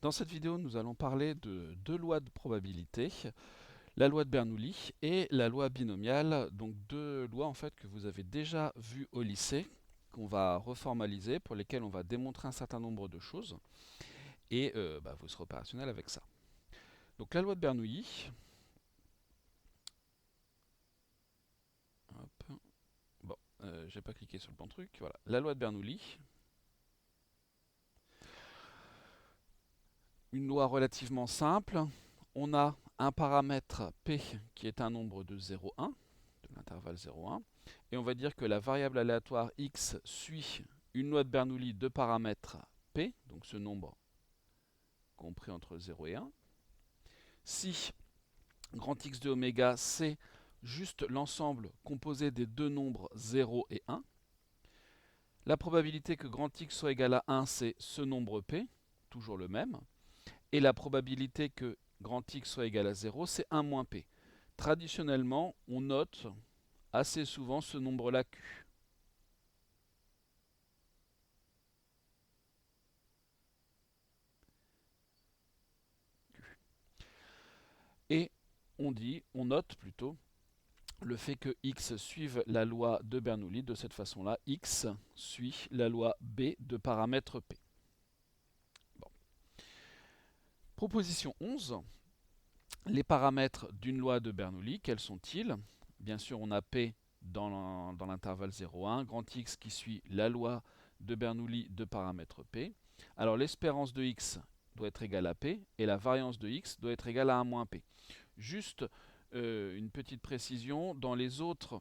Dans cette vidéo, nous allons parler de deux lois de probabilité, la loi de Bernoulli et la loi binomiale, donc deux lois en fait que vous avez déjà vues au lycée, qu'on va reformaliser, pour lesquelles on va démontrer un certain nombre de choses, et vous serez opérationnel avec ça. Donc la loi de Bernoulli, hop, bon, j'ai pas cliqué sur le bon truc, voilà, la loi de Bernoulli, une loi relativement simple, on a un paramètre P qui est un nombre de 0,1, de l'intervalle 0,1, et on va dire que la variable aléatoire x suit une loi de Bernoulli de paramètres P, donc ce nombre compris entre 0 et 1. Si grand X de oméga c'est juste l'ensemble composé des deux nombres 0 et 1, la probabilité que grand X soit égal à 1 c'est ce nombre P, toujours le même, et la probabilité que grand X soit égal à 0 c'est 1 moins P. Traditionnellement, on note assez souvent ce nombre-là Q. Et on note plutôt le fait que x suive la loi de Bernoulli. De cette façon-là, x suit la loi B de paramètre P. Bon. Proposition 11. Les paramètres d'une loi de Bernoulli, quels sont-ils? Bien sûr, on a P dans l'intervalle 0,1, grand X qui suit la loi de Bernoulli de paramètre P. Alors l'espérance de x doit être égale à P et la variance de x doit être égale à 1 moins P. Juste une petite précision, dans les autres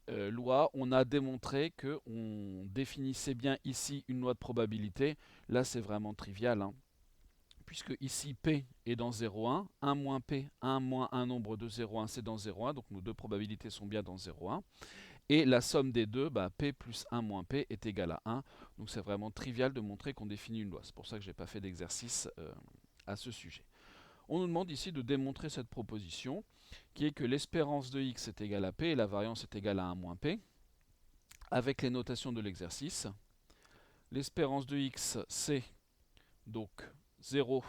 lois, on a démontré qu'on définissait bien ici une loi de probabilité. Là, c'est vraiment trivial, hein, puisque ici P est dans 0,1, 1 moins P, 1 moins un nombre de 0,1, c'est dans 0,1, donc nos deux probabilités sont bien dans 0,1. Et la somme des deux, P plus 1 moins P est égal à 1. Donc c'est vraiment trivial de montrer qu'on définit une loi. C'est pour ça que je n'ai pas fait d'exercice à ce sujet. On nous demande ici de démontrer cette proposition, qui est que l'espérance de x est égale à P et la variance est égale à 1 moins P, avec les notations de l'exercice. L'espérance de x, c'est donc 0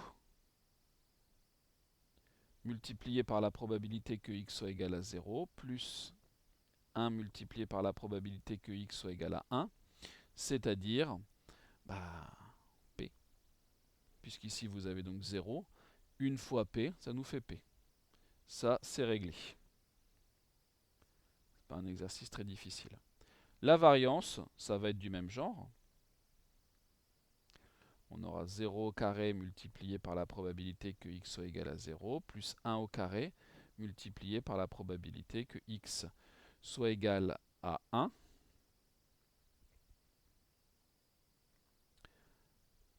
multiplié par la probabilité que x soit égal à 0, plus 1 multiplié par la probabilité que x soit égal à 1, c'est-à-dire P. Puisqu'ici vous avez donc 0, une fois P, ça nous fait P. Ça, c'est réglé. C'est pas un exercice très difficile. La variance, ça va être du même genre. On aura 0 au carré multiplié par la probabilité que x soit égal à 0, plus 1 au carré multiplié par la probabilité que x soit égal à 1.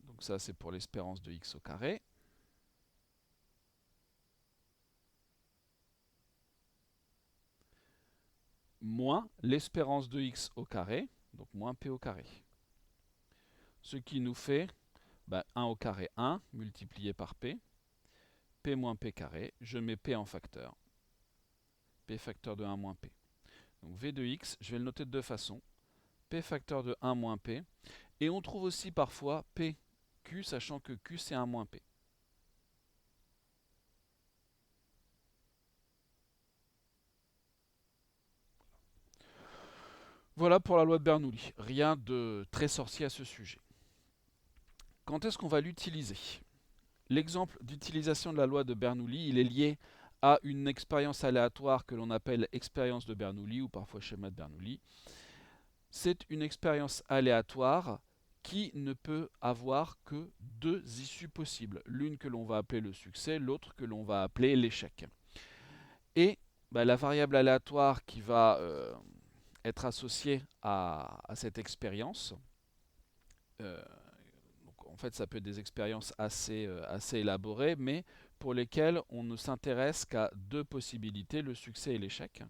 Donc ça, c'est pour l'espérance de x au carré. Moins l'espérance de x au carré, donc moins p au carré. Ce qui nous fait 1 au carré 1 multiplié par p, p moins p carré, je mets p en facteur, p facteur de 1 moins p. Donc v de x, je vais le noter de deux façons, p facteur de 1 moins p, et on trouve aussi parfois p, q, sachant que q c'est 1 moins p. Voilà pour la loi de Bernoulli, rien de très sorcier à ce sujet. Quand est-ce qu'on va l'utiliser? L'exemple d'utilisation de la loi de Bernoulli, il est lié à une expérience aléatoire que l'on appelle expérience de Bernoulli ou parfois schéma de Bernoulli. C'est une expérience aléatoire qui ne peut avoir que deux issues possibles. L'une que l'on va appeler le succès, l'autre que l'on va appeler l'échec. Et la variable aléatoire qui va être associée à cette expérience, en fait, ça peut être des expériences assez élaborées, mais pour lesquelles on ne s'intéresse qu'à deux possibilités, le succès et l'échec.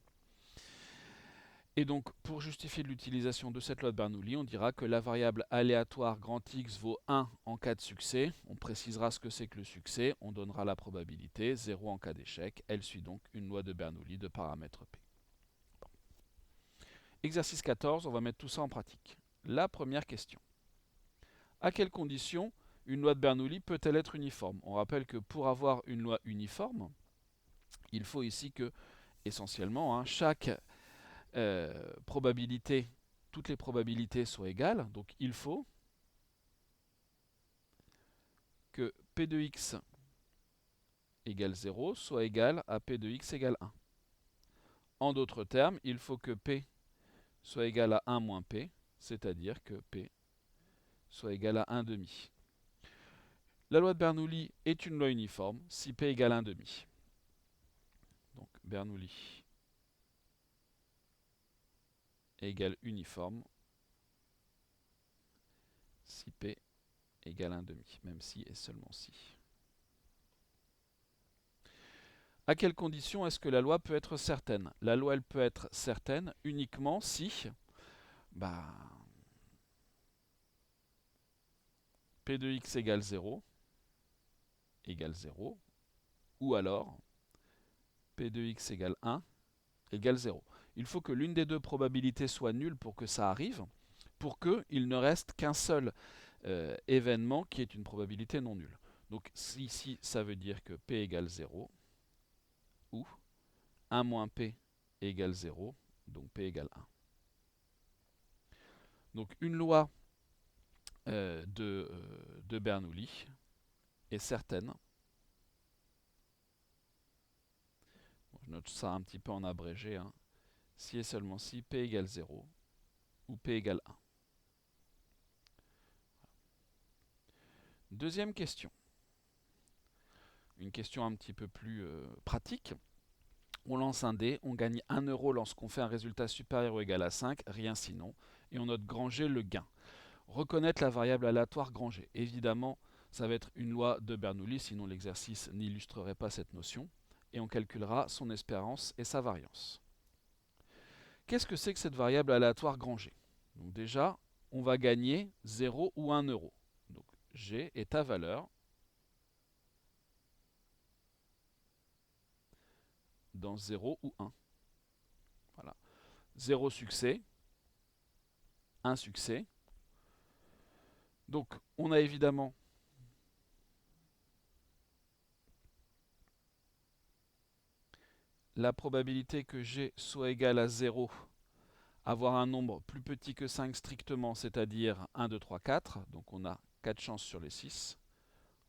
Et donc, pour justifier l'utilisation de cette loi de Bernoulli, on dira que la variable aléatoire grand X vaut 1 en cas de succès. On précisera ce que c'est que le succès, on donnera la probabilité, 0 en cas d'échec. Elle suit donc une loi de Bernoulli de paramètre P. Bon. Exercice 14, on va mettre tout ça en pratique. La première question. À quelles conditions Une loi de Bernoulli peut-elle être uniforme? On rappelle que pour avoir une loi uniforme, il faut ici que, essentiellement, hein, chaque probabilité, toutes les probabilités soient égales. Donc il faut que P de x égale 0 soit égal à P de x égale 1. En d'autres termes, il faut que P soit égal à 1 moins P, c'est-à-dire que P soit égal à 1 demi. La loi de Bernoulli est une loi uniforme si P égale 1 demi. Donc Bernoulli égale uniforme si P égale 1 demi, même si et seulement si. À quelles conditions est-ce que la loi peut être certaine? La loi, elle peut être certaine uniquement si P de x égale 0, ou alors P de x égale 1 égale 0. Il faut que l'une des deux probabilités soit nulle pour que ça arrive, pour qu'il ne reste qu'un seul événement qui est une probabilité non nulle. Donc ici, ça veut dire que P égale 0, ou 1 moins P égale 0, donc P égale 1. Donc une loi de Bernoulli est certaine. Bon, je note ça un petit peu en abrégé, hein. Si et seulement si P égale 0 ou P égale 1. Deuxième question. Une question un petit peu plus pratique. On lance un dé, on gagne 1 euro lorsqu'on fait un résultat supérieur ou égal à 5, rien sinon, et on note grand G le gain. Reconnaître la variable aléatoire grand G. Évidemment, ça va être une loi de Bernoulli, sinon l'exercice n'illustrerait pas cette notion, et on calculera son espérance et sa variance. Qu'est-ce que c'est que cette variable aléatoire grand G? Donc déjà, on va gagner 0 ou 1 euro. Donc G est ta valeur dans 0 ou 1. Voilà. 0 succès, 1 succès. Donc on a évidemment la probabilité que G soit égal à 0, avoir un nombre plus petit que 5 strictement, c'est-à-dire 1, 2, 3, 4. Donc on a 4 chances sur les 6,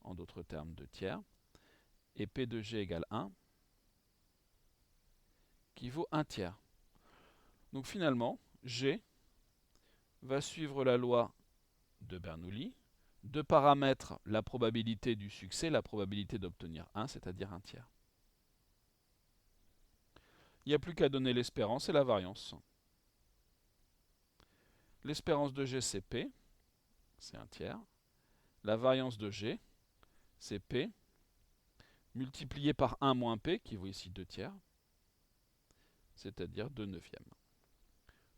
en d'autres termes 2 tiers. Et P de G égale 1, qui vaut 1 tiers. Donc finalement, G va suivre la loi de Bernoulli, de paramètres la probabilité du succès, la probabilité d'obtenir 1, c'est-à-dire 1 tiers. Il n'y a plus qu'à donner l'espérance et la variance. L'espérance de G, c'est P, c'est 1 tiers. La variance de G, c'est P, multiplié par 1 moins P, qui vaut ici 2 tiers, c'est-à-dire 2 neuvièmes.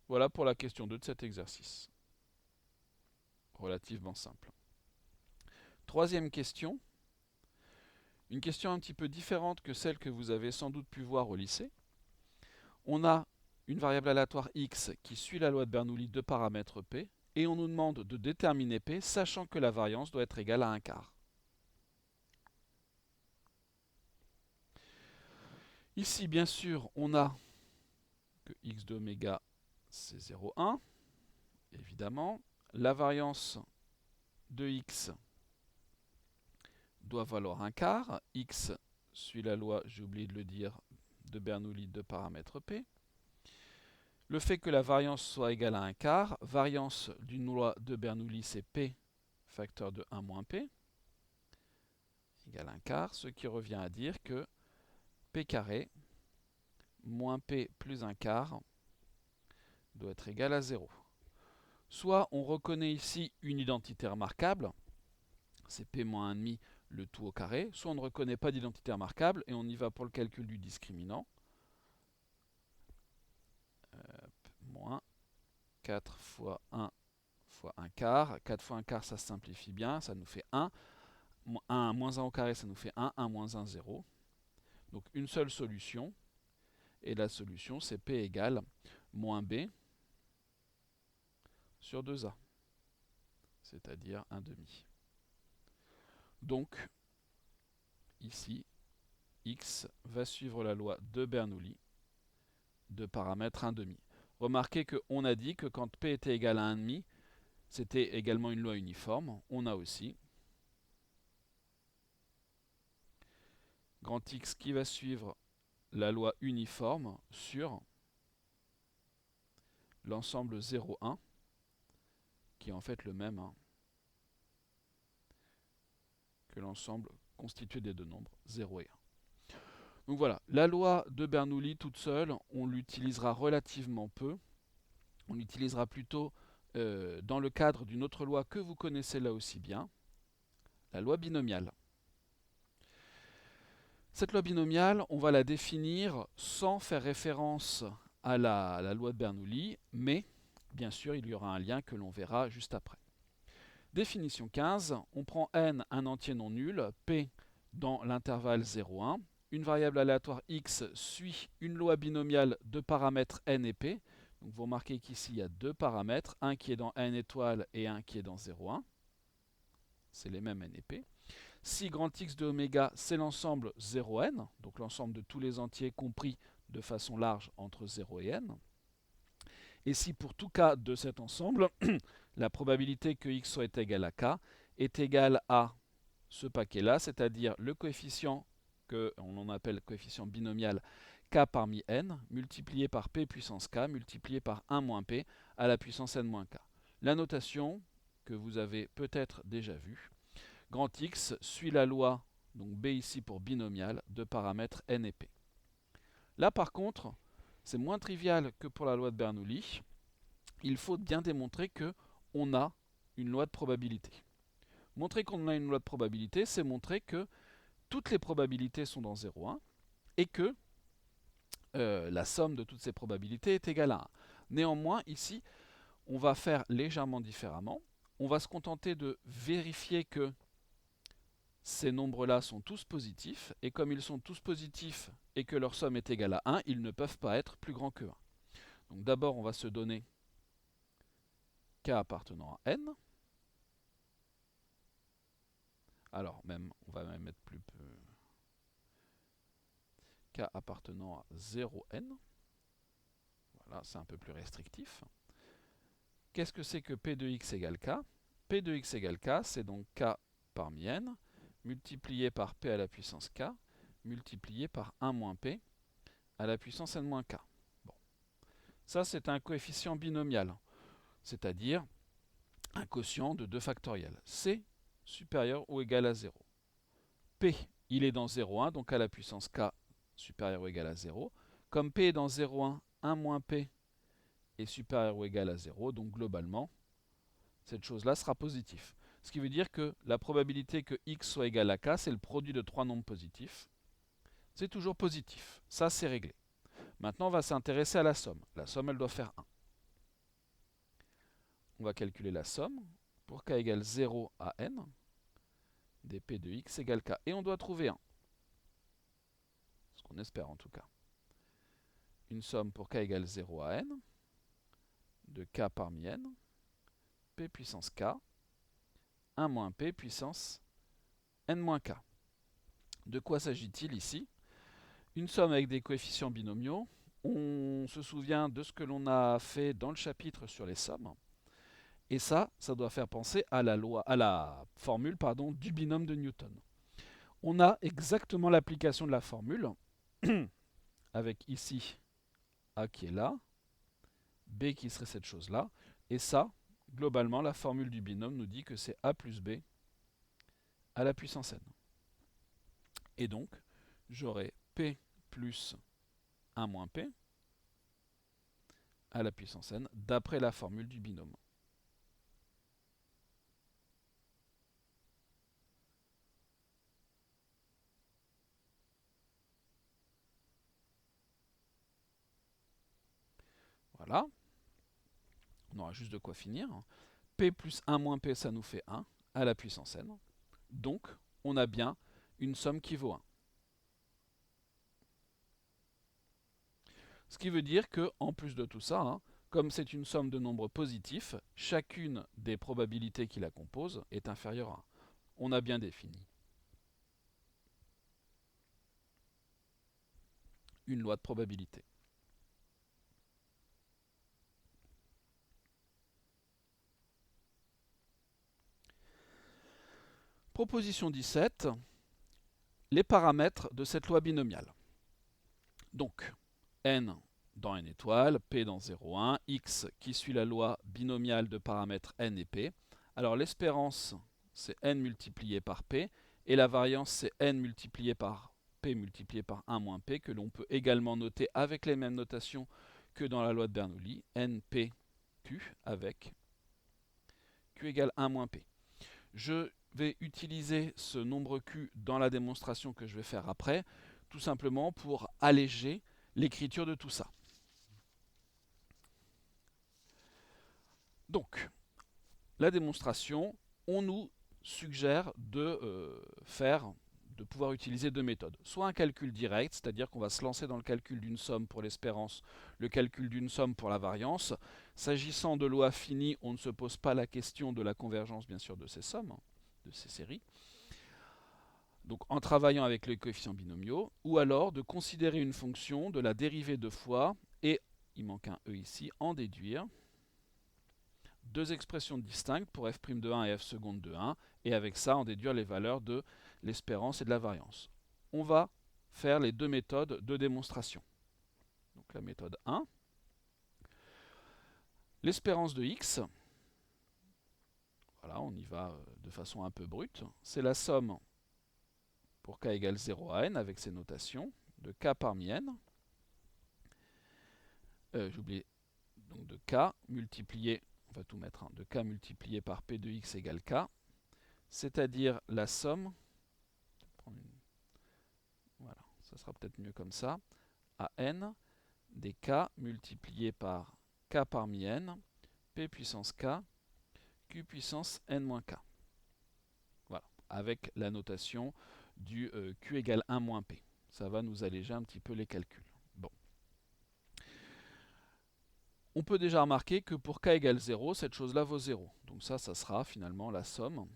Voilà pour la question 2 de cet exercice. Relativement simple. Troisième question. Une question un petit peu différente que celle que vous avez sans doute pu voir au lycée. On a une variable aléatoire x qui suit la loi de Bernoulli de paramètres p, et on nous demande de déterminer p, sachant que la variance doit être égale à 1 quart. Ici, bien sûr, on a que x de oméga, c'est 0,1, évidemment. La variance de x doit valoir 1 quart. X suit la loi, j'ai oublié de le dire, de Bernoulli de paramètres p. Le fait que la variance soit égale à 1 quart, variance d'une loi de Bernoulli, c'est p facteur de 1 moins p, égale 1 quart, ce qui revient à dire que p carré moins p plus 1 quart doit être égal à 0. Soit on reconnaît ici une identité remarquable, c'est p moins 1,5 le tout au carré, soit on ne reconnaît pas d'identité remarquable et on y va pour le calcul du discriminant. Moins 4 fois 1 fois 1 quart. 4 fois 1 quart, ça se simplifie bien, ça nous fait 1. 1 moins 1 au carré, ça nous fait 1. 1 moins 1, 0. Donc une seule solution. Et la solution, c'est P égale moins B sur 2A. C'est-à-dire 1 demi. Donc, ici, x va suivre la loi de Bernoulli de paramètre 1,5. Remarquez qu'on a dit que quand P était égal à 1,5, c'était également une loi uniforme. On a aussi grand X qui va suivre la loi uniforme sur l'ensemble 0, 1, qui est en fait le même que l'ensemble constitué des deux nombres 0 et 1. Donc voilà, la loi de Bernoulli toute seule, on l'utilisera relativement peu. On l'utilisera plutôt dans le cadre d'une autre loi que vous connaissez là aussi bien, la loi binomiale. Cette loi binomiale, on va la définir sans faire référence à la loi de Bernoulli, mais bien sûr, il y aura un lien que l'on verra juste après. Définition 15, on prend n un entier non nul, p dans l'intervalle 0, 1. Une variable aléatoire x suit une loi binomiale de paramètres n et p. Donc vous remarquez qu'ici, il y a deux paramètres, un qui est dans n étoile et un qui est dans 0, 1. C'est les mêmes n et p. Si grand X de oméga, c'est l'ensemble 0n, donc l'ensemble de tous les entiers compris de façon large entre 0 et n. Et si pour tout cas de cet ensemble, la probabilité que x soit égal à k est égale à ce paquet-là, c'est-à-dire le coefficient qu'on appelle coefficient binomial k parmi n, multiplié par p puissance k, multiplié par 1 moins p à la puissance n moins k. La notation que vous avez peut-être déjà vue, grand X suit la loi, donc B ici pour binomial, de paramètres n et p. Là par contre, c'est moins trivial que pour la loi de Bernoulli. Il faut bien démontrer qu'on a une loi de probabilité. Montrer qu'on a une loi de probabilité, c'est montrer que toutes les probabilités sont dans 0,1 et que la somme de toutes ces probabilités est égale à 1. Néanmoins, ici, on va faire légèrement différemment. On va se contenter de vérifier que ces nombres-là sont tous positifs, et comme ils sont tous positifs et que leur somme est égale à 1, ils ne peuvent pas être plus grands que 1. Donc d'abord, on va se donner k appartenant à n. Alors, on va même mettre plus peu. K appartenant à 0n. Voilà, c'est un peu plus restrictif. Qu'est-ce que c'est que P de x égale k? P de x égale k, c'est donc k parmi n, multiplié par p à la puissance k, multiplié par 1 moins p à la puissance n moins k. Bon. Ça, c'est un coefficient binomial, c'est-à-dire un quotient de 2 factoriels. C supérieur ou égal à 0. P, il est dans 0,1, donc à la puissance k supérieur ou égal à 0. Comme P est dans 0,1, 1 moins P est supérieur ou égal à 0, donc globalement, cette chose-là sera positive. Ce qui veut dire que la probabilité que x soit égal à k, c'est le produit de trois nombres positifs. C'est toujours positif. Ça, c'est réglé. Maintenant, on va s'intéresser à la somme. La somme, elle doit faire 1. On va calculer la somme pour k égale 0 à n, dp de x égale k. Et on doit trouver 1. Ce qu'on espère en tout cas. Une somme pour k égale 0 à n, de k parmi n, p puissance k, 1 moins p puissance n moins k. De quoi s'agit-il ici? Une somme avec des coefficients binomiaux. On se souvient de ce que l'on a fait dans le chapitre sur les sommes. Et ça doit faire penser à la formule du binôme de Newton. On a exactement l'application de la formule, avec ici A qui est là, B qui serait cette chose-là, et ça, globalement, la formule du binôme nous dit que c'est A plus B à la puissance n. Et donc, j'aurai P plus 1 moins P à la puissance n, d'après la formule du binôme. Voilà. On aura juste de quoi finir. P plus 1 moins P, ça nous fait 1 à la puissance n. Donc, on a bien une somme qui vaut 1. Ce qui veut dire que, en plus de tout ça, comme c'est une somme de nombres positifs, chacune des probabilités qui la composent est inférieure à 1. On a bien défini une loi de probabilité. Proposition 17, les paramètres de cette loi binomiale. Donc, n dans n étoiles, p dans 0, 1, x qui suit la loi binomiale de paramètres n et p. Alors l'espérance, c'est n multiplié par p, et la variance, c'est n multiplié par p multiplié par 1 moins p, que l'on peut également noter avec les mêmes notations que dans la loi de Bernoulli, np q avec q égale 1 moins p. Je vais utiliser ce nombre q dans la démonstration que je vais faire après, tout simplement pour alléger l'écriture de tout ça. Donc, la démonstration, on nous suggère de pouvoir utiliser deux méthodes. Soit un calcul direct, c'est-à-dire qu'on va se lancer dans le calcul d'une somme pour l'espérance, le calcul d'une somme pour la variance. S'agissant de lois finies, on ne se pose pas la question de la convergence, bien sûr, de ces sommes, de ces séries. Donc en travaillant avec les coefficients binomiaux, ou alors de considérer une fonction, de la dériver deux fois, et, il manque un e ici, en déduire deux expressions distinctes pour f' de 1 et f seconde de 1, et avec ça en déduire les valeurs de l'espérance et de la variance. On va faire les deux méthodes de démonstration. Donc la méthode 1, l'espérance de x, voilà, on y va de façon un peu brute, c'est la somme pour k égale 0 à n avec ses notations de k parmi n, j'ai oublié, donc de k multiplié, on va tout mettre, de k multiplié par p de x égale k, c'est-à-dire la somme, voilà, ça sera peut-être mieux comme ça, à n des k multipliés par k parmi n, p puissance k, q puissance n moins k. Voilà, avec la notation du q égale 1 moins p. Ça va nous alléger un petit peu les calculs. Bon. On peut déjà remarquer que pour k égale 0, cette chose-là vaut 0. Donc ça sera finalement la somme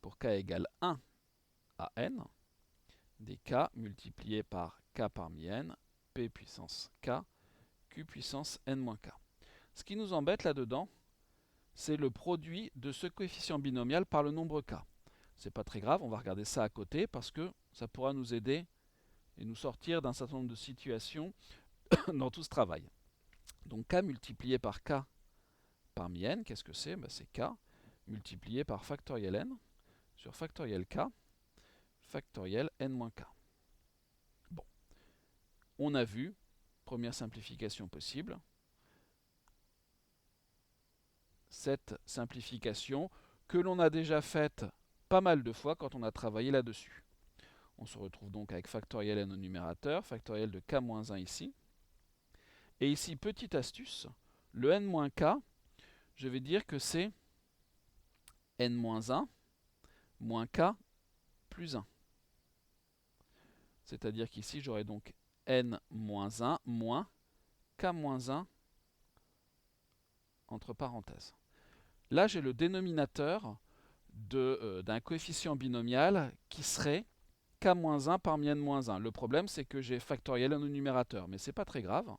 pour k égale 1 à n des k multipliés par k parmi n, p puissance k, q puissance n moins k. Ce qui nous embête là-dedans, c'est le produit de ce coefficient binomial par le nombre k. C'est pas très grave, on va regarder ça à côté parce que ça pourra nous aider et nous sortir d'un certain nombre de situations dans tout ce travail. Donc k multiplié par k parmi n, qu'est-ce que c'est? C'est k multiplié par factoriel n sur factoriel k factoriel n moins k. Bon, on a vu, première simplification possible, cette simplification que l'on a déjà faite pas mal de fois quand on a travaillé là-dessus. On se retrouve donc avec factoriel n au numérateur, factoriel de k-1 ici. Et ici, petite astuce, le n-k, je vais dire que c'est n-1 moins k plus 1. C'est-à-dire qu'ici, j'aurai donc n-1 moins k-1 entre parenthèses. Là, j'ai le dénominateur d'un coefficient binomial qui serait k-1 parmi n-1. Le problème, c'est que j'ai factoriel n au numérateur, mais ce n'est pas très grave,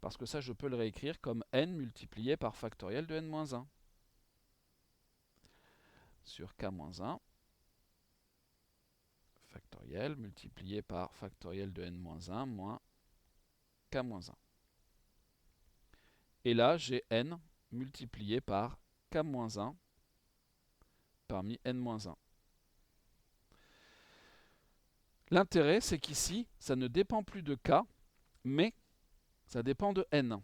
parce que ça, je peux le réécrire comme n multiplié par factoriel de n-1 sur k-1 factoriel multiplié par factoriel de n-1 moins k-1. Et là, j'ai n multiplié par k-1 parmi n-1. L'intérêt, c'est qu'ici, ça ne dépend plus de k, mais ça dépend de n.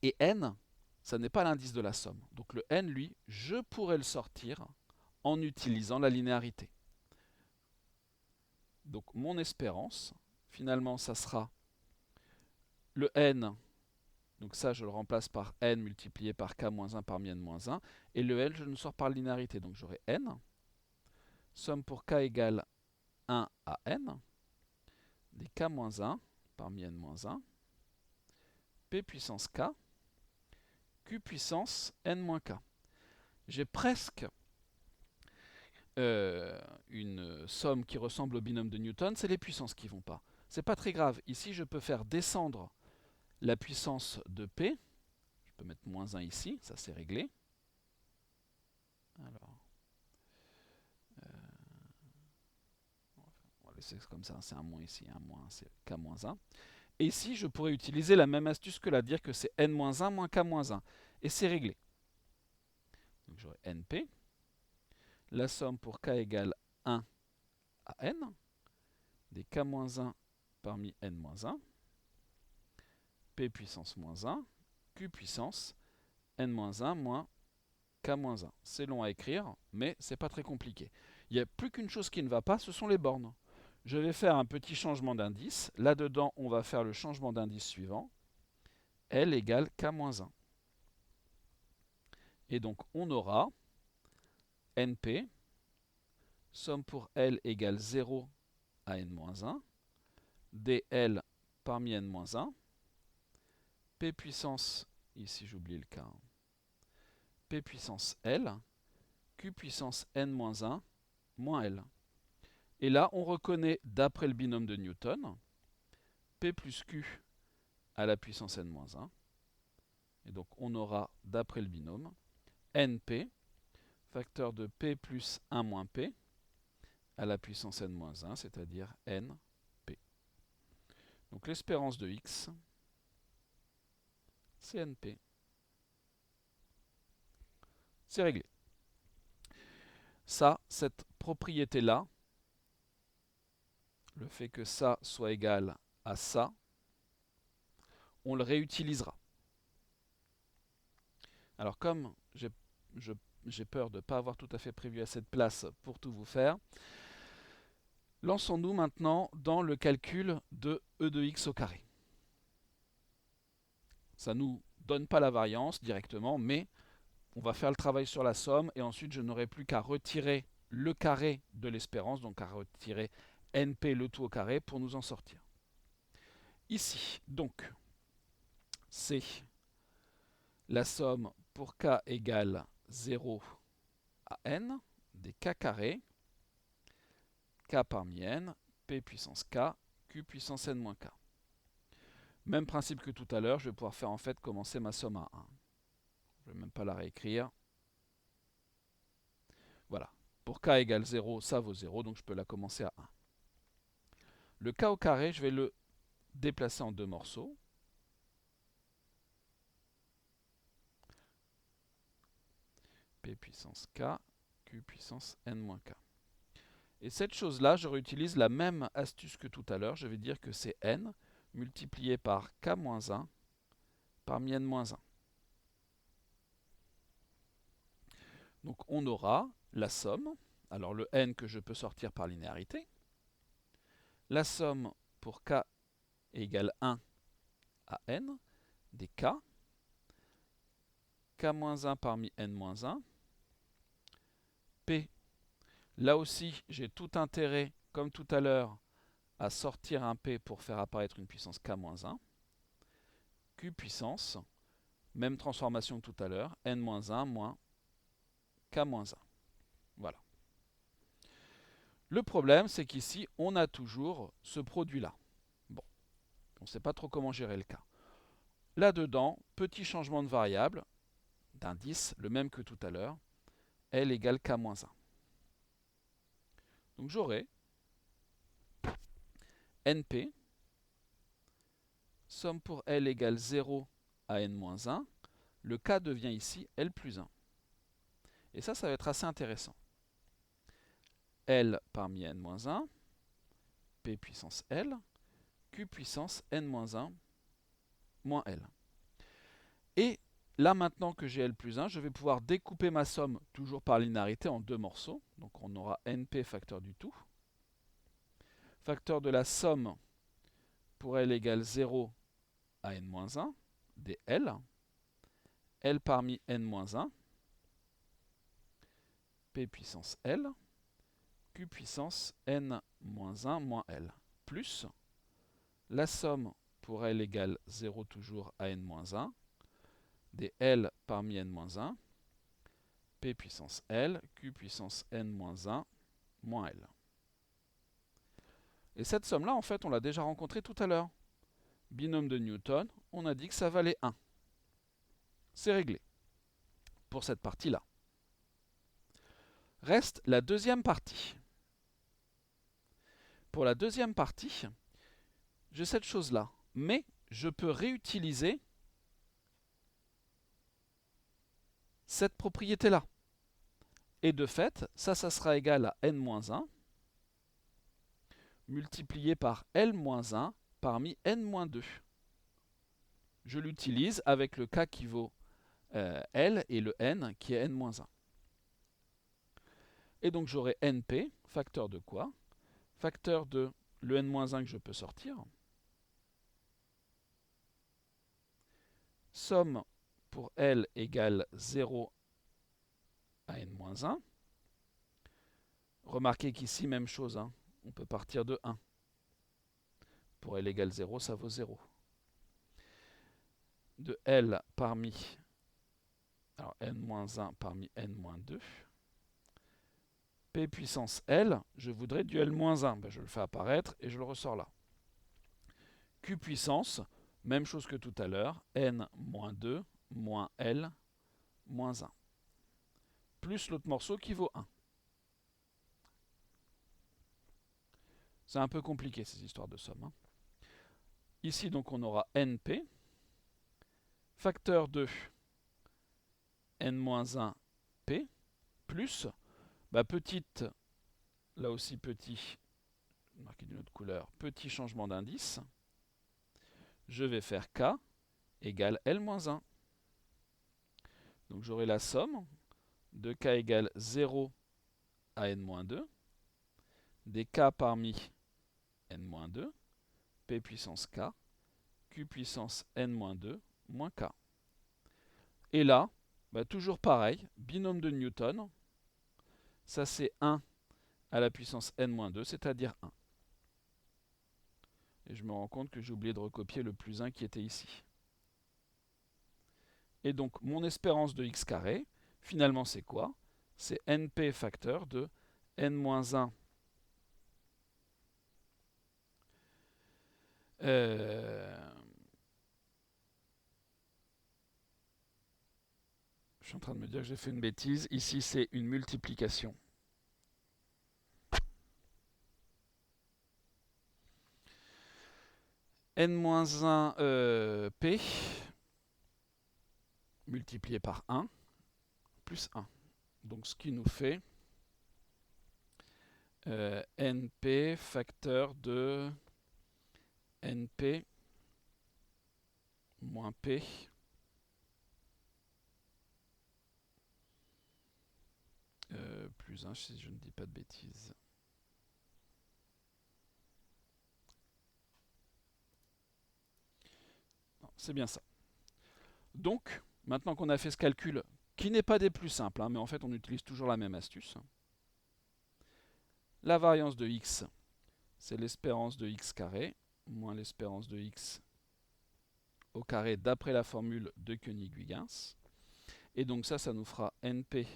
Et n, ça n'est pas l'indice de la somme. Donc le n, lui, je pourrais le sortir en utilisant la linéarité. Donc mon espérance, finalement, ça sera le n, donc ça je le remplace par n multiplié par k-1 parmi n-1, et le l je le sors par linéarité, donc j'aurai n, somme pour k égale 1 à n, des k-1 parmi n-1, p puissance k, q puissance n-k. J'ai presque une somme qui ressemble au binôme de Newton, c'est les puissances qui ne vont pas. c'est pas très grave. Ici, je peux faire descendre la puissance de P. Je peux mettre moins 1 ici, ça c'est réglé. Alors, on va laisser comme ça, c'est un moins ici, un moins, c'est K-1. Et ici, je pourrais utiliser la même astuce que là, dire que c'est N-1 moins K-1. Et c'est réglé. Donc j'aurai NP. La somme pour K égale 1 à N, des K-1 parmi N-1, P puissance moins 1, Q puissance N-1 moins K-1. C'est long à écrire, mais c'est pas très compliqué. Il n'y a plus qu'une chose qui ne va pas, ce sont les bornes. Je vais faire un petit changement d'indice. Là-dedans, on va faire le changement d'indice suivant. L égale K-1. Et donc, on aura NP, somme pour L égale 0 à N-1, dL parmi N-1, P puissance, ici j'oublie le K, P puissance L, Q puissance N-1, moins L. Et là, on reconnaît, d'après le binôme de Newton, P plus Q à la puissance N-1. Et donc, on aura, d'après le binôme, NP, facteur de P plus 1 moins P, à la puissance N-1, c'est-à-dire NP. Donc, l'espérance de X, c'est NP. C'est réglé. Ça, cette propriété-là, le fait que ça soit égal à ça, on le réutilisera. Alors comme j'ai peur de ne pas avoir tout à fait prévu à cette place pour tout vous faire, lançons-nous maintenant dans le calcul de e de x au carré. Ça ne nous donne pas la variance directement, mais on va faire le travail sur la somme et ensuite je n'aurai plus qu'à retirer le carré de l'espérance, donc à retirer NP le tout au carré pour nous en sortir. Ici, donc, c'est la somme pour k égale 0 à n des k carrés, k parmi n, p puissance k, q puissance n moins k. Même principe que tout à l'heure, je vais pouvoir faire en fait commencer ma somme à 1. Je ne vais même pas la réécrire. Voilà. Pour k égale 0, ça vaut 0, donc je peux la commencer à 1. Le k au carré, je vais le déplacer en deux morceaux. P puissance k, q puissance n moins k. Et cette chose-là, je réutilise la même astuce que tout à l'heure. Je vais dire que c'est n multiplié par k-1 parmi n-1. Donc on aura la somme, alors le n que je peux sortir par linéarité, la somme pour k égale 1 à n des k, k-1 parmi n-1, p. Là aussi, j'ai tout intérêt, comme tout à l'heure, à sortir un p pour faire apparaître une puissance k-1, q puissance, même transformation que tout à l'heure, n-1 moins k-1. Voilà. Le problème, c'est qu'ici, on a toujours ce produit-là. Bon, on ne sait pas trop comment gérer le cas. Là-dedans, petit changement de variable, d'indice, le même que tout à l'heure, L égale K-1. Donc j'aurai NP, somme pour L égale 0 à N-1, le K devient ici L plus 1. Et ça va être assez intéressant. L parmi N-1, P puissance L, Q puissance N-1 moins L. Et là, maintenant que j'ai L plus 1, je vais pouvoir découper ma somme, toujours par linéarité, en deux morceaux. Donc on aura NP facteur du tout. Facteur de la somme pour L égale 0 à N-1, des L. L parmi N-1, P puissance L, Q puissance N-1 moins L, plus la somme pour L égale 0 toujours à N-1, des L parmi N-1, P puissance L, Q puissance N-1, moins L. Et cette somme-là, en fait, on l'a déjà rencontrée tout à l'heure. Binôme de Newton, on a dit que ça valait 1. C'est réglé pour cette partie-là. Reste la deuxième partie. Pour la deuxième partie, j'ai cette chose-là, mais je peux réutiliser cette propriété-là. Et de fait, ça sera égal à n-1 multiplié par L-1 parmi n-2. Je l'utilise avec le k qui vaut L et le n qui est n-1. Et donc j'aurai np, facteur de quoi? Facteur de le n-1 que je peux sortir. Somme pour L égale 0 à n-1. Remarquez qu'ici, même chose, hein, on peut partir de 1. Pour L égale 0, ça vaut 0. De L parmi, alors n-1 parmi n-2. P puissance L, je voudrais du L-1. Ben, je le fais apparaître et je le ressors là. Q puissance, même chose que tout à l'heure, n-2 moins L moins 1. Plus l'autre morceau qui vaut 1. C'est un peu compliqué ces histoires de somme. Hein. Ici, donc, on aura np, facteur de n-1 p, plus, petite, là aussi petit, marqué d'une autre couleur, petit changement d'indice. Je vais faire k égale L-1. Donc j'aurai la somme de k égale 0 à n-2, des k parmi n-2, p puissance k, q puissance n-2 moins k. Et là, toujours pareil, binôme de Newton, ça c'est 1 à la puissance n-2, c'est-à-dire 1. Et je me rends compte que j'ai oublié de recopier le plus 1 qui était ici. Et donc mon espérance de x carré, finalement c'est quoi? C'est np facteur de n-1 je suis en train de me dire que j'ai fait une bêtise. Ici c'est une multiplication. n-1 p multiplié par 1 plus 1. Donc ce qui nous fait np facteur de np moins p plus 1 si je ne dis pas de bêtises. C'est bien ça. Donc, maintenant qu'on a fait ce calcul, qui n'est pas des plus simples, hein, mais en fait on utilise toujours la même astuce. La variance de x, c'est l'espérance de x carré, moins l'espérance de x au carré d'après la formule de Koenig-Huygens. Et donc ça nous fera np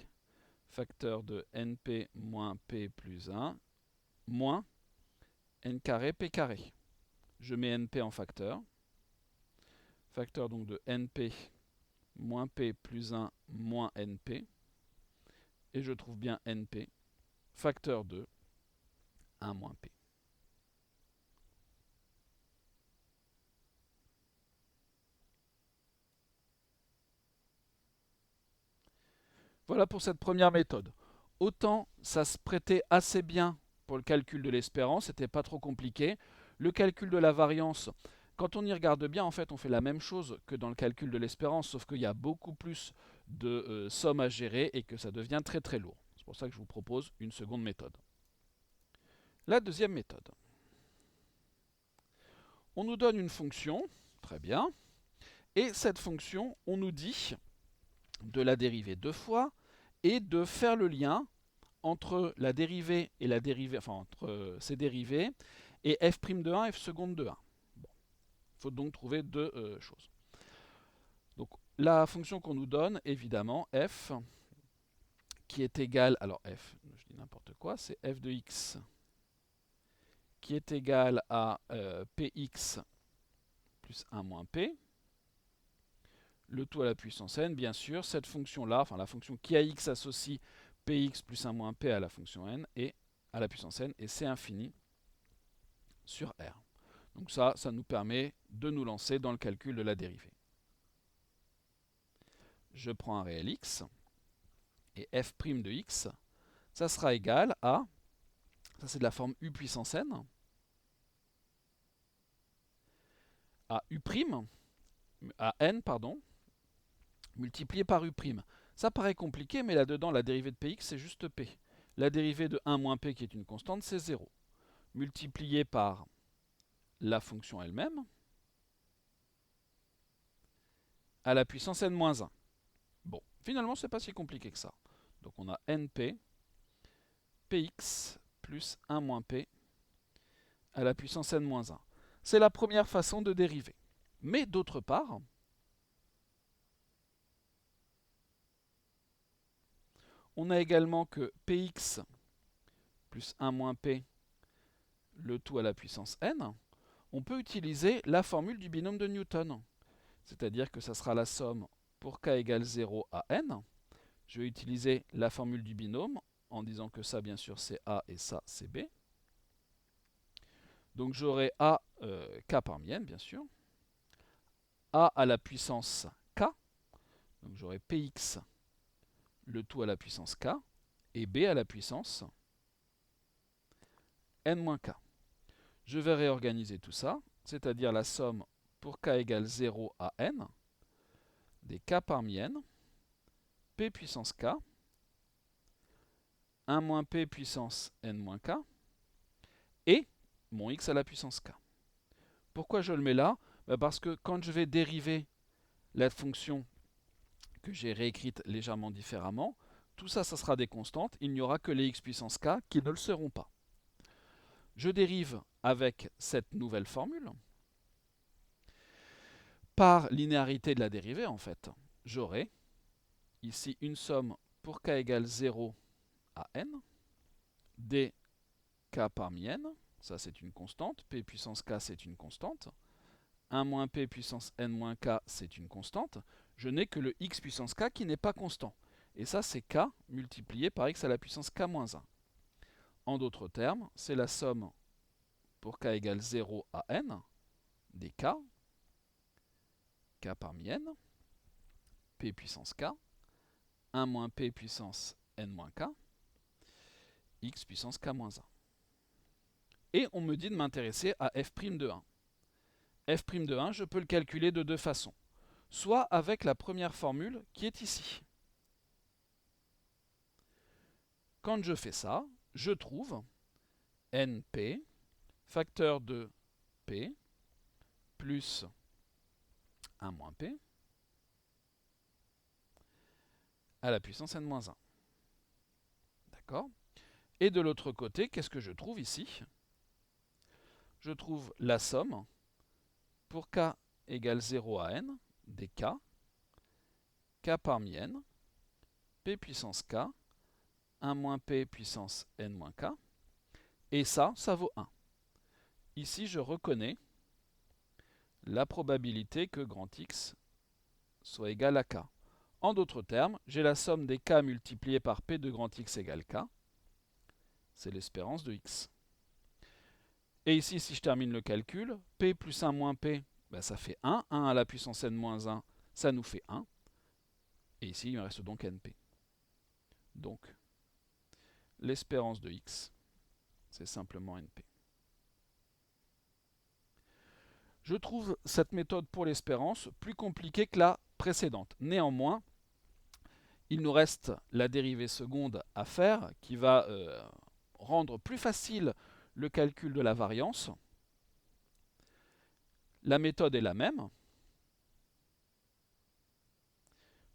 facteur de np moins p plus 1, moins n carré p carré. Je mets np en facteur. Facteur donc de np moins p plus 1 moins np. Et je trouve bien np facteur de 1 moins p. Voilà pour cette première méthode. Autant ça se prêtait assez bien pour le calcul de l'espérance, c'était pas trop compliqué. Le calcul de la variance, quand on y regarde bien, en fait, on fait la même chose que dans le calcul de l'espérance, sauf qu'il y a beaucoup plus de sommes à gérer et que ça devient très très lourd. C'est pour ça que je vous propose une seconde méthode. La deuxième méthode. On nous donne une fonction, très bien, et cette fonction, on nous dit de la dériver 2 fois et de faire le lien entre la dérivée et la dérivée, enfin entre ces dérivées et f' de 1 et f seconde de 1. Bon. Il faut donc trouver deux choses. Donc la fonction qu'on nous donne, évidemment, f, qui est égale, alors f, je dis n'importe quoi, c'est f de x qui est égal à px plus 1 moins p, le tout à la puissance n, bien sûr, cette fonction-là, enfin la fonction qui à x associe px plus 1 moins p à la fonction n et à la puissance n, et c'est infini sur R. Donc ça nous permet de nous lancer dans le calcul de la dérivée. Je prends un réel x, et f' de x, ça sera égal à, ça c'est de la forme u puissance n, à u', à n, pardon, multiplié par u'. Ça paraît compliqué, mais là-dedans, la dérivée de px, c'est juste p. La dérivée de 1 moins p, qui est une constante, c'est 0. Multiplié par la fonction elle-même, à la puissance n-1. Bon, finalement, c'est pas si compliqué que ça. Donc on a np, px plus 1 moins p, à la puissance n-1. C'est la première façon de dériver. Mais d'autre part, on a également que px plus 1 moins p, le tout à la puissance n, on peut utiliser la formule du binôme de Newton. C'est-à-dire que ça sera la somme pour k égale 0 à n. Je vais utiliser la formule du binôme en disant que ça, bien sûr, c'est a et ça, c'est b. Donc j'aurai a, k parmi n, bien sûr. A à la puissance k. Donc j'aurai px, le tout à la puissance k, et b à la puissance n-k. Je vais réorganiser tout ça, c'est-à-dire la somme pour k égale 0 à n, des k parmi n, p puissance k, 1 moins p puissance n-k, et mon x à la puissance k. Pourquoi je le mets là? Parce que quand je vais dériver la fonction que j'ai réécrite légèrement différemment, tout ça, ça sera des constantes, il n'y aura que les x puissance k qui ne le seront pas. Je dérive avec cette nouvelle formule. Par linéarité de la dérivée, en fait, j'aurai ici une somme pour k égale 0 à n, d k parmi n, ça c'est une constante, p puissance k c'est une constante, 1 moins p puissance n moins k c'est une constante, je n'ai que le x puissance k qui n'est pas constant. Et ça c'est k multiplié par x à la puissance k moins 1. En d'autres termes, c'est la somme pour k égale 0 à n, des k, k parmi n, p puissance k, 1 moins p puissance n moins k, x puissance k moins 1. Et on me dit de m'intéresser à f' de 1. f' de 1, je peux le calculer de deux façons. Soit avec la première formule qui est ici. Quand je fais ça, je trouve np, facteur de p, plus 1 moins p, à la puissance n-1. D'accord? Et de l'autre côté, qu'est-ce que je trouve ici? Je trouve la somme pour k égale 0 à n, des k, k parmi n, p puissance k, 1 moins p puissance n moins k, et ça vaut 1. Ici, je reconnais la probabilité que grand X soit égal à k. En d'autres termes, j'ai la somme des k multipliés par p de grand X égale k, c'est l'espérance de X. Et ici, si je termine le calcul, p plus 1 moins p, ça fait 1. 1 à la puissance n moins 1, ça nous fait 1. Et ici, il me reste donc np. Donc, l'espérance de x, c'est simplement np. Je trouve cette méthode pour l'espérance plus compliquée que la précédente. Néanmoins, il nous reste la dérivée seconde à faire qui va rendre plus facile le calcul de la variance. La méthode est la même.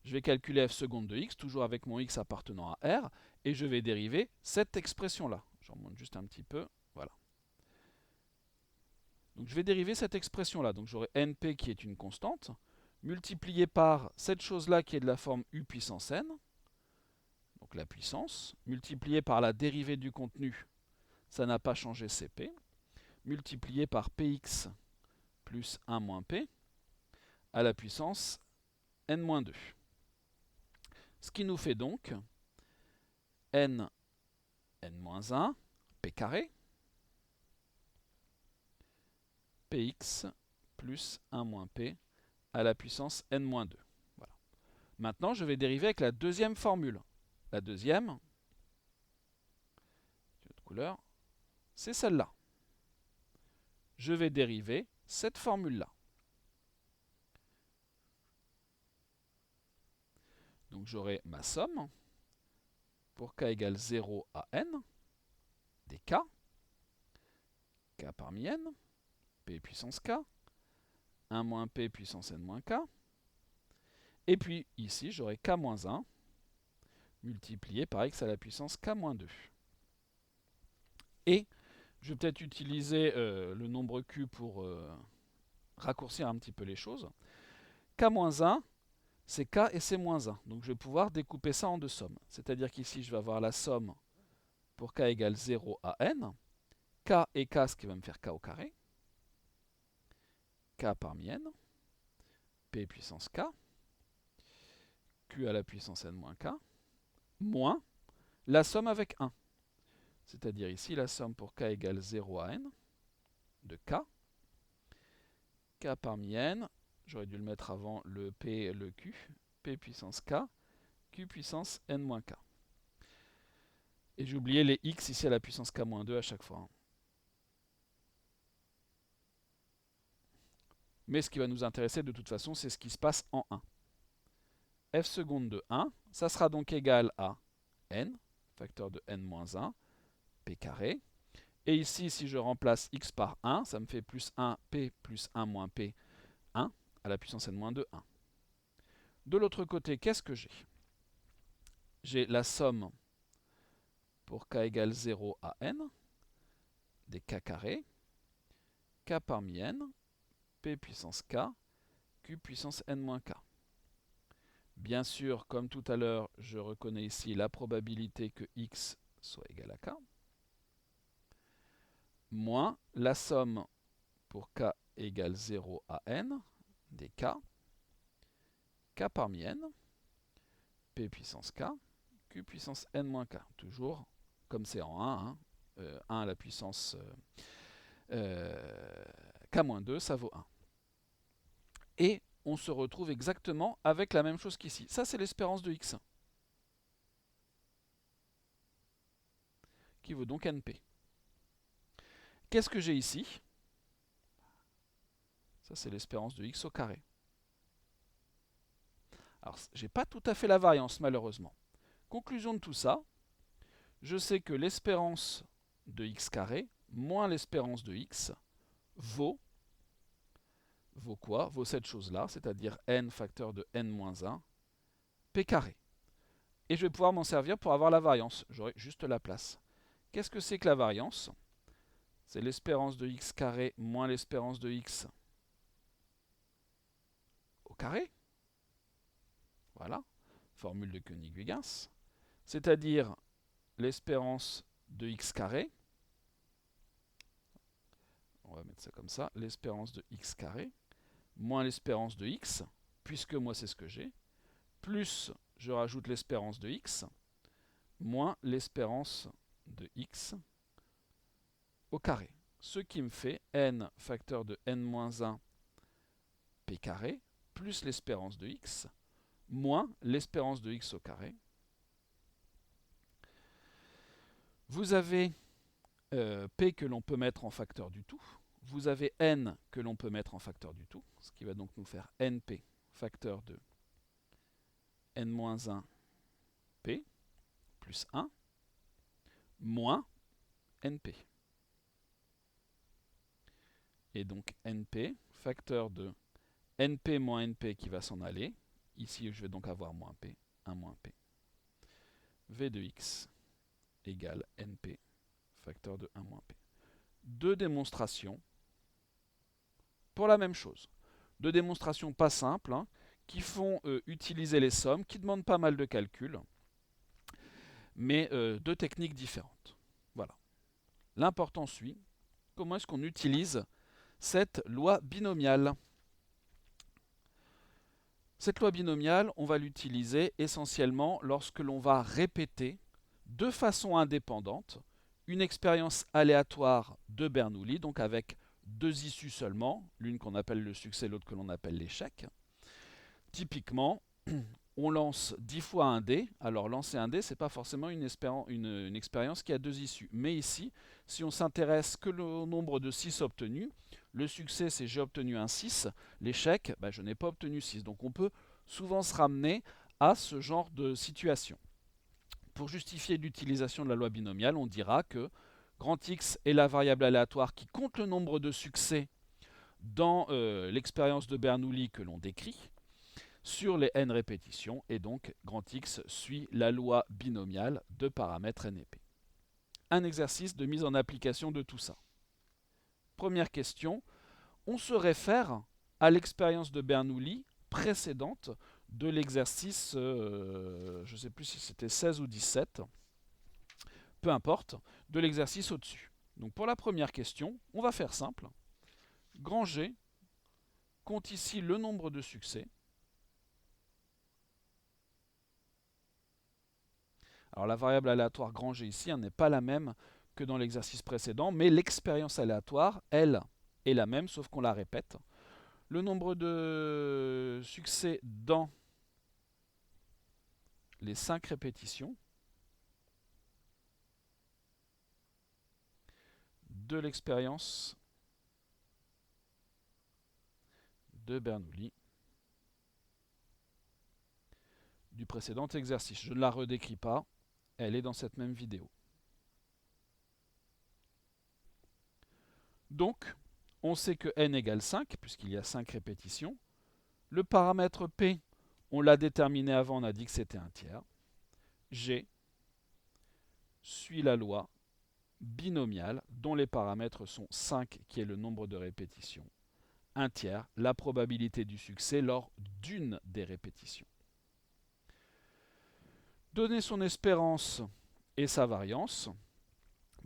Je vais calculer f seconde de x, toujours avec mon x appartenant à R, et je vais dériver cette expression-là. Je remonte juste un petit peu, voilà. Donc je vais dériver cette expression-là. Donc j'aurai np qui est une constante, multiplié par cette chose-là qui est de la forme u puissance n, donc la puissance, multiplié par la dérivée du contenu, ça n'a pas changé cp, multiplié par px plus 1 moins p à la puissance n-2. Ce qui nous fait donc n-1 p carré px plus 1 moins p à la puissance n-2. Voilà. Maintenant, je vais dériver avec la deuxième formule. La deuxième, autre couleur, c'est celle-là. Je vais dériver cette formule-là. Donc j'aurai ma somme pour k égale 0 à n des k parmi n, p puissance k, 1 moins p puissance n moins k, et puis ici j'aurai k moins 1 multiplié par x à la puissance k moins 2. Et je vais peut-être utiliser le nombre q pour raccourcir un petit peu les choses. K moins 1, c'est k et c'est moins 1. Donc je vais pouvoir découper ça en deux sommes. C'est-à-dire qu'ici je vais avoir la somme pour k égale 0 à n, k et k, ce qui va me faire k au carré, k parmi n, p puissance k, q à la puissance n moins k, moins la somme avec 1. C'est-à-dire ici la somme pour k égale 0 à n de k, k parmi n, j'aurais dû le mettre avant le p et le q, p puissance k, q puissance n moins k. Et j'ai oublié les x ici à la puissance k-2 à chaque fois. Mais ce qui va nous intéresser de toute façon, c'est ce qui se passe en 1. f seconde de 1, ça sera donc égal à n, facteur de n-1, p carré. Et ici, si je remplace x par 1, ça me fait plus 1, p plus 1 moins p, 1, à la puissance n-2, 1. De l'autre côté, qu'est-ce que j'ai? J'ai la somme pour k égale 0 à n, des k carrés, k parmi n, p puissance k, q puissance n-k. Bien sûr, comme tout à l'heure, je reconnais ici la probabilité que x soit égal à k, moins la somme pour k égale 0 à n, des k, k parmi n, p puissance k, q puissance n-k. Toujours comme c'est en 1, 1 à la puissance k-2, ça vaut 1. Et on se retrouve exactement avec la même chose qu'ici. Ça, c'est l'espérance de x, qui vaut donc np. Qu'est-ce que j'ai ici? Ça, c'est l'espérance de x au carré. Alors, je n'ai pas tout à fait la variance, malheureusement. Conclusion de tout ça, je sais que l'espérance de x carré moins l'espérance de x vaut quoi? Vaut cette chose-là, c'est-à-dire n facteur de n-1, p carré. Et je vais pouvoir m'en servir pour avoir la variance. J'aurai juste la place. Qu'est-ce que c'est que la variance? C'est l'espérance de x carré moins l'espérance de x au carré. Voilà, formule de Koenig-Huygens. C'est-à-dire l'espérance de x carré, on va mettre ça comme ça, l'espérance de x carré, moins l'espérance de x, puisque moi c'est ce que j'ai, plus je rajoute l'espérance de x, moins l'espérance de x au carré. Ce qui me fait n facteur de n-1 p carré, plus l'espérance de x, moins l'espérance de x au carré. Vous avez p que l'on peut mettre en facteur du tout. Vous avez n que l'on peut mettre en facteur du tout, ce qui va donc nous faire np facteur de n-1 p plus 1 moins np. Et donc np facteur de np moins np qui va s'en aller. Ici, je vais donc avoir moins p, 1 moins p. v de x égale np facteur de 1 moins p. Deux démonstrations pour la même chose. Deux démonstrations pas simples, hein, qui font utiliser les sommes, qui demandent pas mal de calculs, mais deux techniques différentes. Voilà. L'important suit, comment est-ce qu'on utilise cette loi binomiale? Cette loi binomiale, on va l'utiliser essentiellement lorsque l'on va répéter de façon indépendante une expérience aléatoire de Bernoulli, donc avec deux issues seulement, l'une qu'on appelle le succès, l'autre que l'on appelle l'échec. Typiquement, on lance 10 fois un dé. Alors lancer un dé, ce n'est pas forcément une expérience qui a deux issues. Mais ici, si on s'intéresse que au nombre de 6 obtenus, le succès c'est j'ai obtenu un 6, l'échec, je n'ai pas obtenu 6. Donc on peut souvent se ramener à ce genre de situation. Pour justifier l'utilisation de la loi binomiale, on dira que grand X est la variable aléatoire qui compte le nombre de succès dans l'expérience de Bernoulli que l'on décrit sur les n répétitions, et donc grand X suit la loi binomiale de paramètres n et p. Un exercice de mise en application de tout ça. Première question, on se réfère à l'expérience de Bernoulli précédente de l'exercice, je ne sais plus si c'était 16 ou 17, peu importe, de l'exercice au-dessus. Donc pour la première question, on va faire simple. Grand G compte ici le nombre de succès. Alors la variable aléatoire grand G ici n'est pas la même que dans l'exercice précédent, mais l'expérience aléatoire, elle, est la même, sauf qu'on la répète. Le nombre de succès dans les 5 répétitions de l'expérience de Bernoulli du précédent exercice. Je ne la redécris pas, elle est dans cette même vidéo. Donc, on sait que n égale 5, puisqu'il y a 5 répétitions. Le paramètre P, on l'a déterminé avant, on a dit que c'était un tiers. G suit la loi binomiale, dont les paramètres sont 5, qui est le nombre de répétitions, un tiers, la probabilité du succès lors d'une des répétitions. Donner son espérance et sa variance,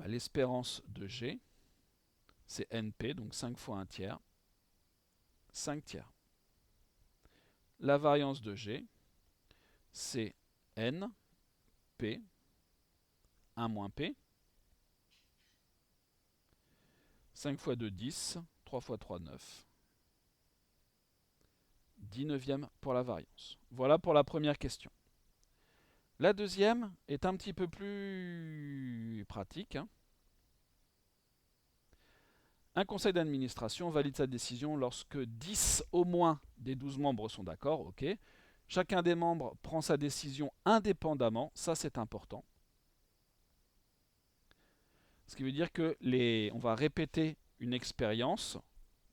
l'espérance de G, c'est NP, donc 5 fois 1 tiers, 5 tiers. La variance de G, c'est N, P, 1 moins P, 5 fois 2, 10, 3 fois 3, 9. 19e pour la variance. Voilà pour la première question. La deuxième est un petit peu plus pratique. Un conseil d'administration valide sa décision lorsque 10 au moins des 12 membres sont d'accord. Ok. Chacun des membres prend sa décision indépendamment. Ça, c'est important. Ce qui veut dire que on va répéter une expérience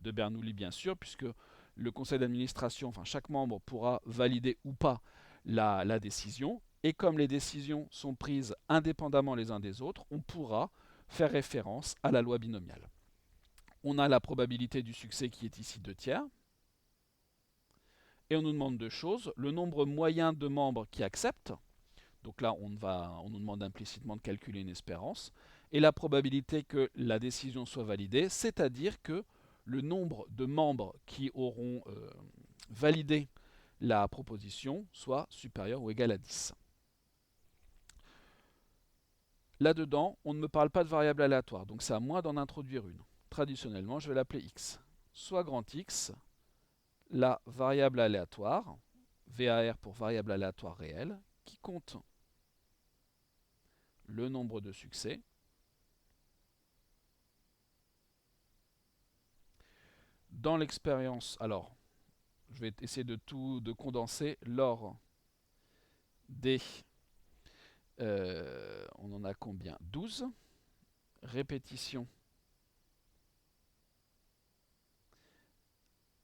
de Bernoulli, bien sûr, puisque le conseil d'administration, enfin chaque membre pourra valider ou pas la décision. Et comme les décisions sont prises indépendamment les uns des autres, on pourra faire référence à la loi binomiale. On a la probabilité du succès qui est ici 2 tiers. Et on nous demande deux choses. Le nombre moyen de membres qui acceptent. Donc là, on nous demande implicitement de calculer une espérance. Et la probabilité que la décision soit validée, c'est-à-dire que le nombre de membres qui auront validé la proposition soit supérieur ou égal à 10. Là-dedans, on ne me parle pas de variable aléatoire, donc c'est à moi d'en introduire une. Traditionnellement, je vais l'appeler x. Soit grand X, la variable aléatoire, VAR pour variable aléatoire réelle, qui compte le nombre de succès, dans l'expérience. Alors, je vais essayer de condenser lors des... on en a combien? 12 répétitions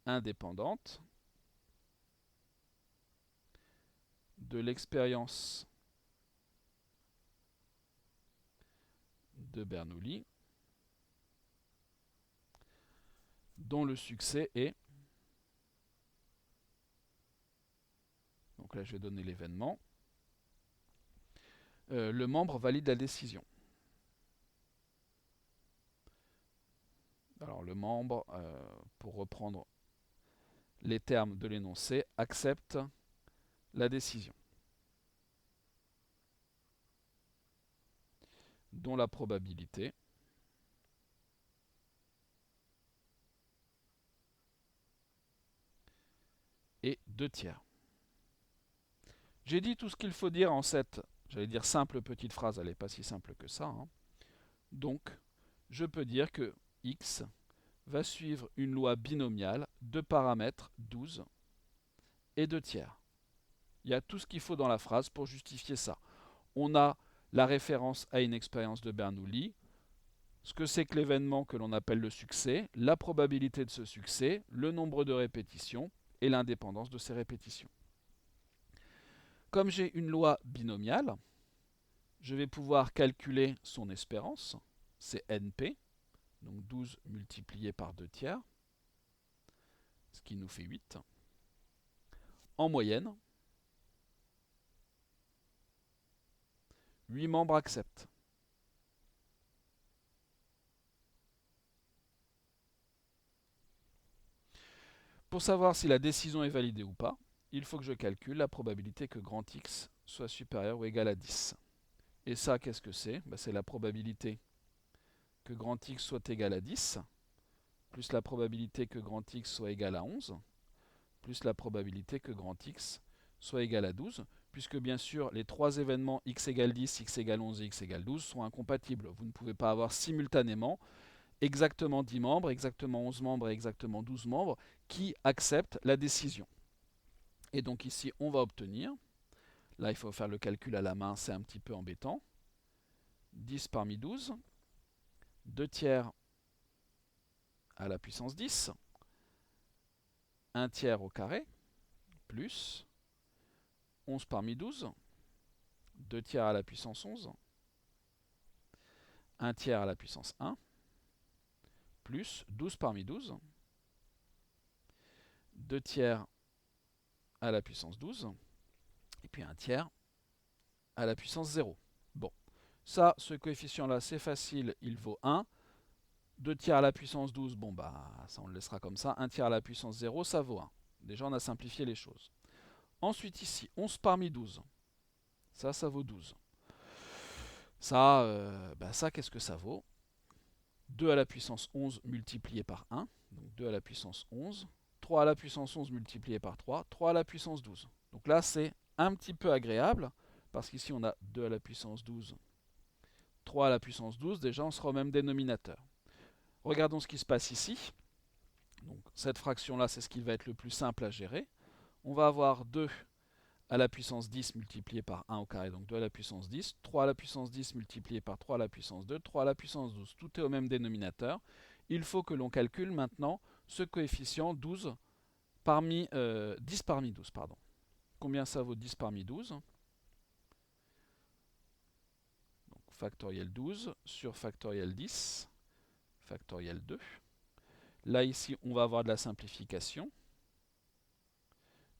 indépendantes de l'expérience de Bernoulli, dont le succès est... Donc là, je vais donner l'événement. Le membre valide la décision. Alors le membre, pour reprendre les termes de l'énoncé, accepte la décision, dont la probabilité est 2/3. J'ai dit tout ce qu'il faut dire en cette, j'allais dire simple petite phrase, elle n'est pas si simple que ça, hein. Donc, je peux dire que x va suivre une loi binomiale de paramètres 12 et 2/3. Il y a tout ce qu'il faut dans la phrase pour justifier ça. On a la référence à une expérience de Bernoulli, ce que c'est que l'événement que l'on appelle le succès, la probabilité de ce succès, le nombre de répétitions et l'indépendance de ces répétitions. Comme j'ai une loi binomiale, je vais pouvoir calculer son espérance, c'est NP, donc 12 multiplié par 2/3, ce qui nous fait 8. En moyenne, 8 membres acceptent. Pour savoir si la décision est validée ou pas, il faut que je calcule la probabilité que grand X soit supérieur ou égal à 10. Et ça, qu'est-ce que c'est? C'est la probabilité que grand X soit égal à 10, plus la probabilité que grand X soit égal à 11, plus la probabilité que grand X soit égal à 12, puisque bien sûr, les trois événements x égale 10, x égale 11 et x égale 12 sont incompatibles. Vous ne pouvez pas avoir simultanément exactement 10 membres, exactement 11 membres et exactement 12 membres qui acceptent la décision. Et donc ici, on va obtenir, là il faut faire le calcul à la main, c'est un petit peu embêtant, 10 parmi 12, 2/3 à la puissance 10, 1/3 au carré, plus 11 parmi 12, 2/3 à la puissance 11, 1/3 à la puissance 1, plus 12 parmi 12, 2/3 à la puissance 12, et puis 1/3 à la puissance 0. Bon, ça, ce coefficient-là, c'est facile, il vaut 1. 2/3 à la puissance 12, bon ça on le laissera comme ça. 1/3 à la puissance 0, ça vaut 1. Déjà, on a simplifié les choses. Ensuite ici, 11 parmi 12. Ça vaut 12. Ça, qu'est-ce que ça vaut? 2 à la puissance 11 multiplié par 1, donc 2 à la puissance 11. 3 à la puissance 11 multiplié par 3, 3 à la puissance 12. Donc là, c'est un petit peu agréable, parce qu'ici, on a 2 à la puissance 12, 3 à la puissance 12. Déjà, on sera au même dénominateur. Regardons ce qui se passe ici. Donc, cette fraction-là, c'est ce qui va être le plus simple à gérer. On va avoir 2 à la puissance 10 multiplié par 1 au carré, donc 2 à la puissance 10, 3 à la puissance 10 multiplié par 3 à la puissance 2, 3 à la puissance 12. Tout est au même dénominateur. Il faut que l'on calcule maintenant ce coefficient 12 parmi, 10 parmi 12. Pardon. Combien ça vaut 10 parmi 12? Donc, factoriel 12 sur factoriel 10, factoriel 2. Là, ici, on va avoir de la simplification.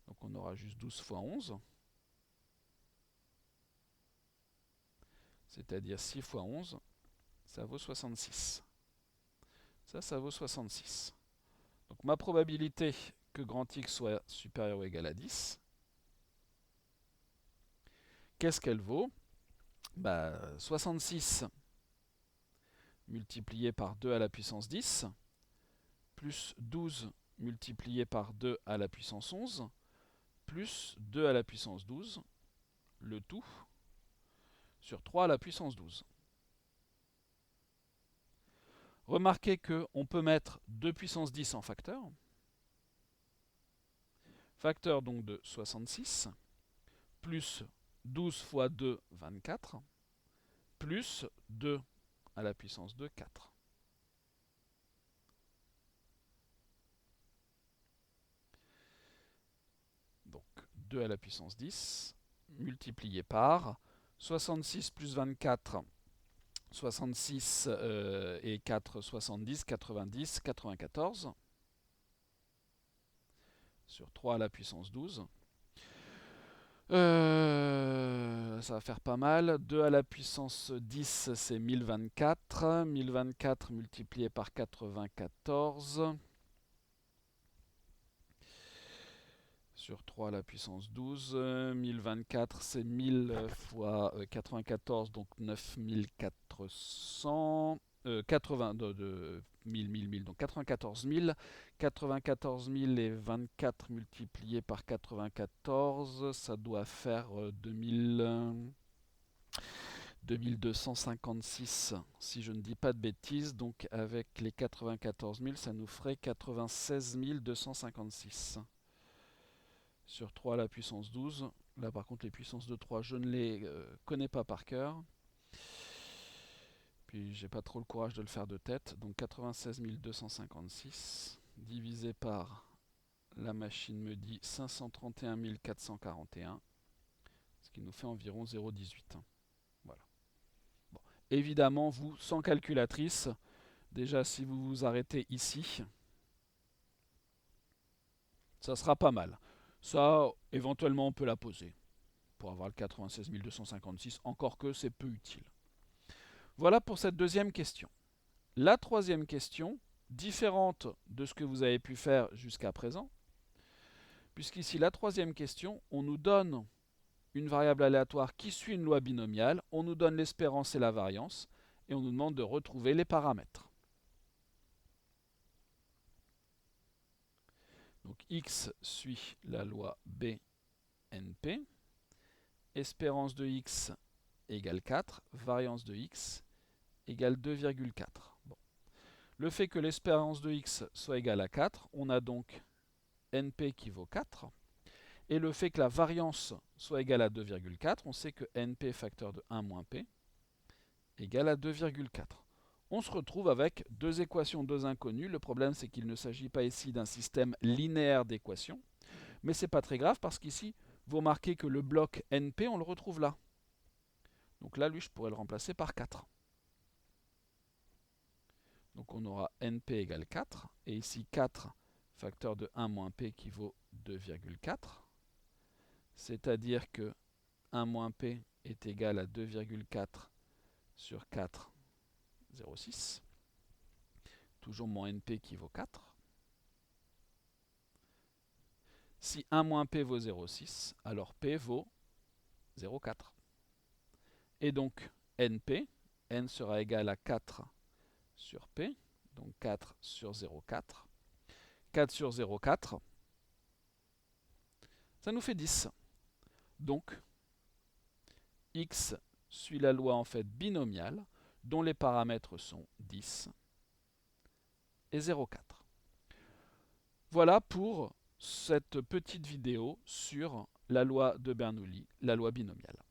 Donc, on aura juste 12 fois 11. C'est-à-dire 6 fois 11, ça vaut 66. Ça vaut 66. Donc, ma probabilité que grand X soit supérieur ou égal à 10, qu'est-ce qu'elle vaut? 66 multiplié par 2 à la puissance 10, plus 12 multiplié par 2 à la puissance 11, plus 2 à la puissance 12, le tout sur 3 à la puissance 12. Remarquez qu'on peut mettre 2 puissance 10 en facteur. Facteur donc de 66, plus 12 fois 2, 24, plus 2 à la puissance de 4. Donc 2 à la puissance 10, multiplié par 66 plus 24, 66 et 4, 70, 90, 94, sur 3 à la puissance 12. Ça va faire pas mal. 2 à la puissance 10, c'est 1024. 1024 multiplié par 94. Sur 3 à la puissance 12. 1024, c'est 1000 fois 94, donc 9400. 80, 1000, donc 94 000. 94 000 et 24 multiplié par 94, ça doit faire 2256, si je ne dis pas de bêtises. Donc avec les 94 000, ça nous ferait 96 256 sur 3 à la puissance 12. Là par contre les puissances de 3, je ne les connais pas par cœur. Puis j'ai pas trop le courage de le faire de tête. Donc 96 256 divisé par, la machine me dit 531 441, ce qui nous fait environ 0,18. Voilà. Bon. Évidemment, vous, sans calculatrice, déjà si vous vous arrêtez ici, ça sera pas mal. Ça, éventuellement, on peut la poser pour avoir le 96 256, encore que c'est peu utile. Voilà pour cette deuxième question. La troisième question, différente de ce que vous avez pu faire jusqu'à présent, puisqu'ici, la troisième question, on nous donne une variable aléatoire qui suit une loi binomiale, on nous donne l'espérance et la variance, et on nous demande de retrouver les paramètres. Donc x suit la loi BNP, espérance de x égale 4, variance de x égale 2,4. Bon. Le fait que l'espérance de x soit égale à 4, on a donc NP qui vaut 4, et le fait que la variance soit égale à 2,4, on sait que NP facteur de 1 moins P égale à 2,4. On se retrouve avec deux équations, deux inconnues. Le problème, c'est qu'il ne s'agit pas ici d'un système linéaire d'équations. Mais ce n'est pas très grave parce qu'ici, vous remarquez que le bloc NP, on le retrouve là. Donc là, lui, je pourrais le remplacer par 4. Donc on aura NP égale 4. Et ici, 4 facteur de 1 moins P qui vaut 2,4. C'est-à-dire que 1 moins P est égal à 2,4 sur 4, 0,6. Toujours mon NP qui vaut 4. Si 1 moins P vaut 0,6, alors P vaut 0,4. Et donc NP, N sera égal à 4 sur P, donc 4 sur 0,4. 4 sur 0,4, ça nous fait 10. Donc X suit la loi en fait binomiale, dont les paramètres sont 10 et 0,4. Voilà pour cette petite vidéo sur la loi de Bernoulli, la loi binomiale.